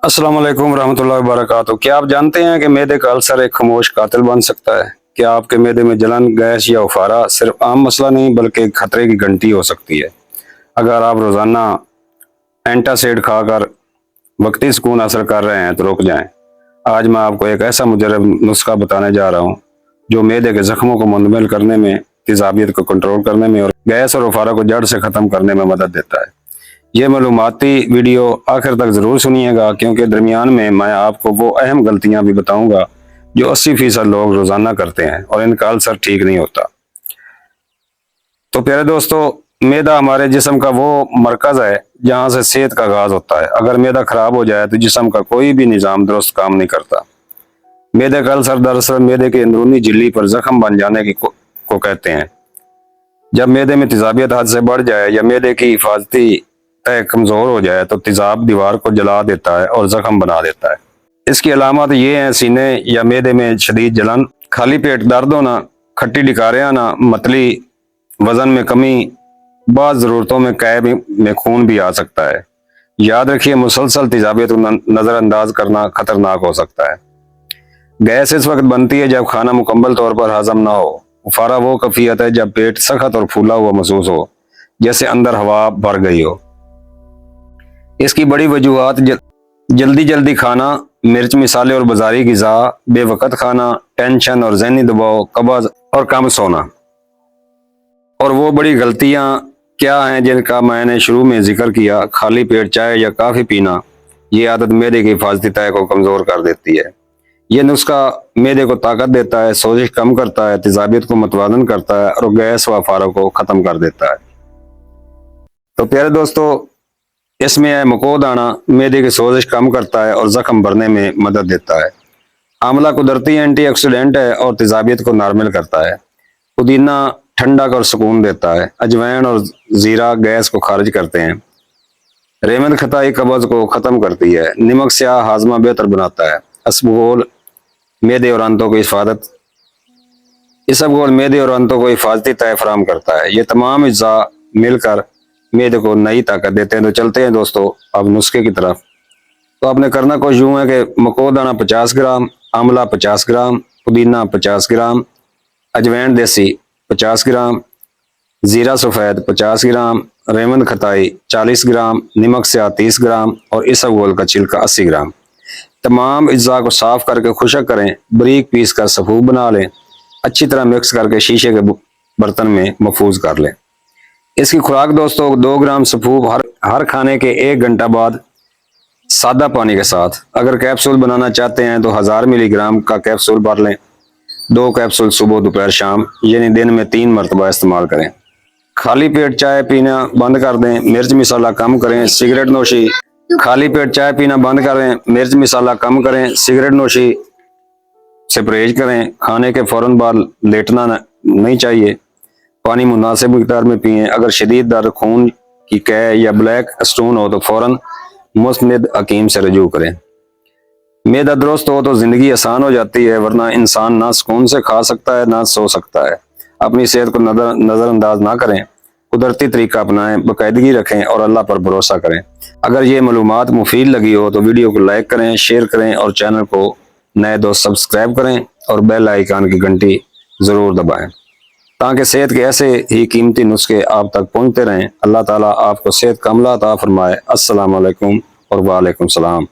अस्सलाम वालेकुम रहमतुल्लाहि व बरकातहू। क्या आप जानते हैं कि मैदे का अल्सर एक खामोश कातिल बन सकता है? क्या आपके मैदे में जलन, गैस या उफारा सिर्फ आम मसला नहीं बल्कि एक खतरे की घंटी हो सकती है? अगर आप रोजाना एंटासिड खाकर वक्ती सुकून हासिल कर रहे हैं तो रुक जाएं। आज मैं आपको एक ऐसा मुजरब नुस्खा बताने जा रहा हूं जो मैदे के जख्मों को मुंतमिल करने में, तेजाबियत को कंट्रोल करने में और गैस और उफारा को जड़ से खत्म करने में मदद देता है। ये मालूमाती वीडियो आखिर तक जरूर सुनिएगा, क्योंकि दरमियान में मैं आपको वो अहम गलतियां भी बताऊंगा जो 80% लोग रोजाना करते हैं और इनका अल्सर ठीक नहीं होता। तो प्यारे दोस्तों, मैदा हमारे जिस्म का वो मरकज है जहां से सेहत का आगाज होता है। अगर मैदा खराब हो जाए तो जिस्म का कोई भी निजाम दुरुस्त काम नहीं करता। मैदे का अल्सर दरअसल मैदे की अंदरूनी झिल्ली पर जख्म बन जाने को कहते हैं। जब मैदे में तेजाबियत हद से बढ़ जाए या मैदे की हिफाजती तय कमजोर हो जाए तो तेजाब दीवार को जला देता है और जख्म बना देता है। इसकी अलामत ये हैं: सीने या मैदे में शदीद जलन, खाली पेट दर्द होना, खट्टी डिकारें आना, मतली, वजन में कमी, बाज़ जरूरतों में कैब में खून भी आ सकता है। याद रखिए, मुसलसल तेजाबियत को नजरअंदाज करना खतरनाक हो सकता है। गैस इस वक्त बनती है जब खाना मुकम्मल तौर पर हजम ना हो। उफारा वो कैफियत है जब पेट सख्त और फूला हुआ महसूस हो, जैसे अंदर हवा भर गई हो। इसकी बड़ी वजूहात जल्दी जल्दी खाना, मिर्च मिसाले और बाजारी गिज़ा, बेवकत खाना, टेंशन और ज़हनी दबाव, कब्ज़ और कम सोना। और वो बड़ी गलतियां क्या हैं जिनका मैंने शुरू में जिक्र किया? खाली पेट चाय या काफ़ी पीना। ये आदत मैदे की हिफाजती तय को कमज़ोर कर देती है। ये नुस्खा मैदे को ताकत देता है, सोजिश कम करता है, तेजाबियत को मतवाजन करता है और गैस व अफारा को ख़त्म कर देता है। तो प्यारे दोस्तों, इसमें है मकोदाना। मैदे की सोजिश कम करता है और जख्म भरने में मदद देता है। आंवला कुदरती एंटीऑक्सीडेंट है और तेजाबियत को नॉर्मल करता है। पुदीना ठंडक और सुकून देता है। अजवाइन और जीरा गैस को खारिज करते हैं। रेमंद खताई कब्ज को खत्म करती है। नमक स्याह हाजमा बेहतर बनाता है। इसबगोल मैदे और अंतों की इसबगोल मैदे और अंतों को हिफाजती तय फराहम करता है। ये तमाम अज्जा मिलकर मैदे को नई ताकत देते हैं। तो चलते हैं दोस्तों अब नुस्खे की तरफ। तो आपने करना कुछ यूं है कि मकोदाना 50 ग्राम, आंवला 50 ग्राम, पुदीना 50 ग्राम, अजवाइन देसी 50 ग्राम, जीरा सफ़ेद 50 ग्राम, रेमंद खताई 40 ग्राम, नमक स्याह 30 ग्राम और इसबगोल का छिलका 80 ग्राम। तमाम अज्जा को साफ करके खुशक करें, बारीक पीस कर सफूफ बना लें। अच्छी तरह मिक्स करके शीशे के बर्तन में महफूज कर लें। इसकी खुराक दोस्तों 2 ग्राम सफूफ हर खाने के 1 घंटा बाद सादा पानी के साथ। अगर कैप्सूल बनाना चाहते हैं तो 1000 मिलीग्राम का कैप्सूल भर लें। 2 कैप्सूल सुबह दोपहर शाम, यानी दिन में 3 मरतबा इस्तेमाल करें। खाली पेट चाय पीना बंद कर दें, मिर्च मसाला कम करें, सिगरेट नोशी। खाली पेट चाय पीना बंद करें, मिर्च मसाला कम करें, सिगरेट नोशी से परहेज करें। खाने के फौरन बाद लेटना नहीं चाहिए। पानी मुनासिब मिकदार में पिएं। अगर शदीद दर्द, खून की कै या ब्लैक स्टोन हो तो फौरन मुस्निद हकीम से रजू करें। मैदा दुरुस्त हो तो जिंदगी आसान हो जाती है, वरना इंसान ना सुकून से खा सकता है ना सो सकता है। अपनी सेहत को नजरअंदाज ना करें, कुदरती तरीका अपनाएं, बाकायदगी रखें और अल्लाह पर भरोसा करें। अगर ये मालूमात मुफीद लगी हो तो वीडियो को लाइक करें, शेयर करें और चैनल को नए दोस्त सब्सक्राइब करें और बेल आइकन की घंटी जरूर दबाएं, ताकि सेहत के ऐसे ही कीमती नुस्खे आप तक पहुंचते रहें। अल्लाह ताला आपको सेहत कामिला अता फरमाए। अस्सलाम वालेकुम और वालेकुम सलाम।